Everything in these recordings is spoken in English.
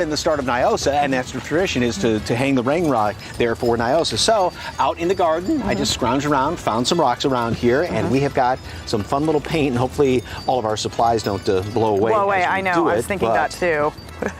in the start of NIOSA, and that's the tradition, is to hang the rain rock there for NIOSA. So out in the garden, I just scrounged around, found some rocks around here, and we have got some fun little paint, and hopefully all of our supplies don't blow away. I know, I was thinking that too.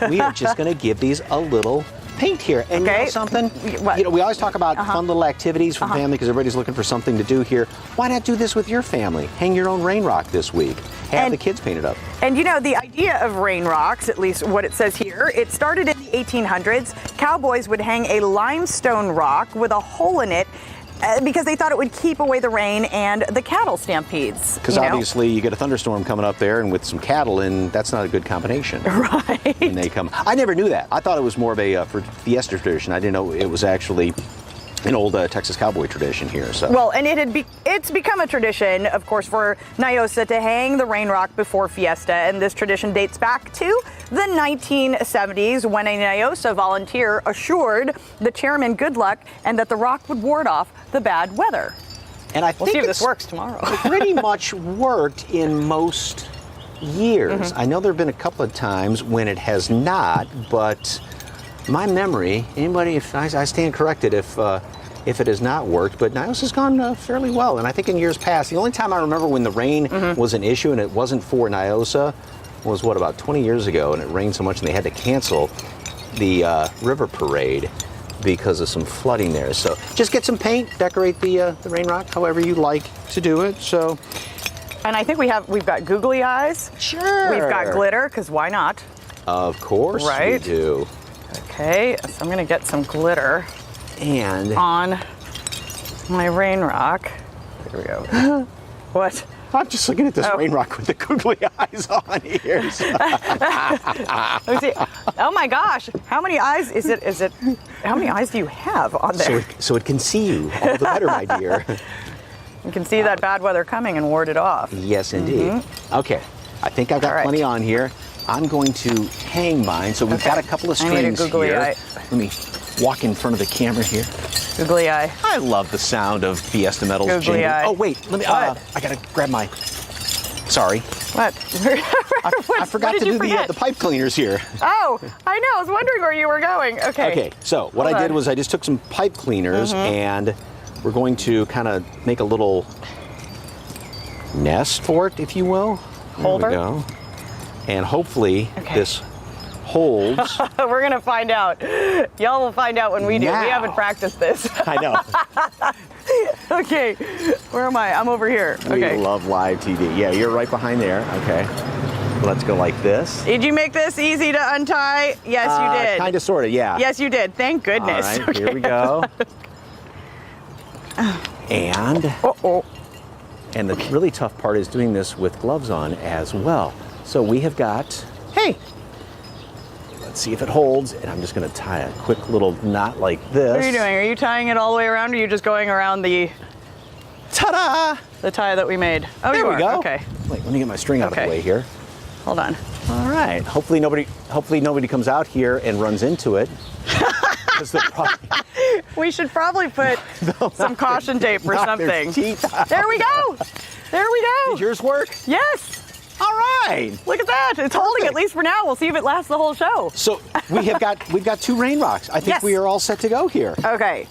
We are just going to give these a little paint here. And you know something? What? You know, we always talk about fun little activities for family because everybody's looking for something to do here. Why not do this with your family? Hang your own rain rock this week. Have the kids paint it up. And you know, the idea of rain rocks, at least what it says here, it started in the 1800s. Cowboys would hang a limestone rock with a hole in it because they thought it would keep away the rain and the cattle stampedes. Because obviously you get a thunderstorm coming up there, and with some cattle in, that's not a good combination. Right. When they come. I never knew that. I thought it was more of a for Fiesta tradition. I didn't know it was actually an old Texas cowboy tradition here. So. Well, and it's become a tradition, of course, for NIOSA to hang the rain rock before Fiesta, and this tradition dates back to the 1970s when a NIOSA volunteer assured the chairman good luck and that the rock would ward off the bad weather. And I think we'll see if this works tomorrow. Pretty much worked in most years. I know there have been a couple of times when it has not, but my memory, anybody, if I stand corrected if it has not worked, but NIOSA has gone fairly well. And I think in years past, the only time I remember when the rain was an issue and it wasn't for NIOSA was, what, about 20 years ago, and it rained so much and they had to cancel the river parade because of some flooding there. So just get some paint, decorate the rain rock however you like to do it. So. And I think we've got googly eyes. Sure. We've got glitter, because why not? Of course we do. Okay, so I'm gonna get some glitter and on my rain rock. There we go. What? I'm just looking at this rain rock with the googly eyes on here. So. Let me see. Oh my gosh! How many eyes is it? How many eyes do you have on there? So it can see you. All the better, my dear. You can see that bad weather coming and ward it off. Yes, indeed. Okay, I think I've got plenty on here. I'm going to hang mine. So we've got a couple of strings I need a googly here. eye. Let me walk in front of the camera here. Googly eye. I love the sound of Fiesta Metals googly jingle. eye. Oh wait, let me. I gotta grab my. Sorry. What? I forgot to do the pipe cleaners here. Oh, I know. I was wondering where you were going. Okay. Okay. So what I did was I just took some pipe cleaners and we're going to kind of make a little nest for it, if you will. Holder. There we go. And hopefully this holds. We're going to find out. Y'all will find out when we do. Now. We haven't practiced this. I know. Okay. Where am I? I'm over here. Okay. We love live TV. Yeah, you're right behind there. Okay. Let's go like this. Did you make this easy to untie? Yes, you did. Kind of, sort of, yeah. Yes, you did. Thank goodness. All right, here we go. And and the really tough part is doing this with gloves on as well. So we have got, hey, let's see if it holds. And I'm just going to tie a quick little knot like this. What are you doing? Are you tying it all the way around, or are you just going around the ta-da! The tie that we made? Oh, there we go. Okay. Wait, let me get my string out of the way here. Hold on. All right. Hopefully nobody comes out here and runs into it. We should probably put some caution tape or something. There we go. There we go. Did yours work? Yes. All right. Look at that. It's holding at least for now. We'll see if it lasts the whole show. So we've got 2 rain rocks. I think we are all set to go here. Okay.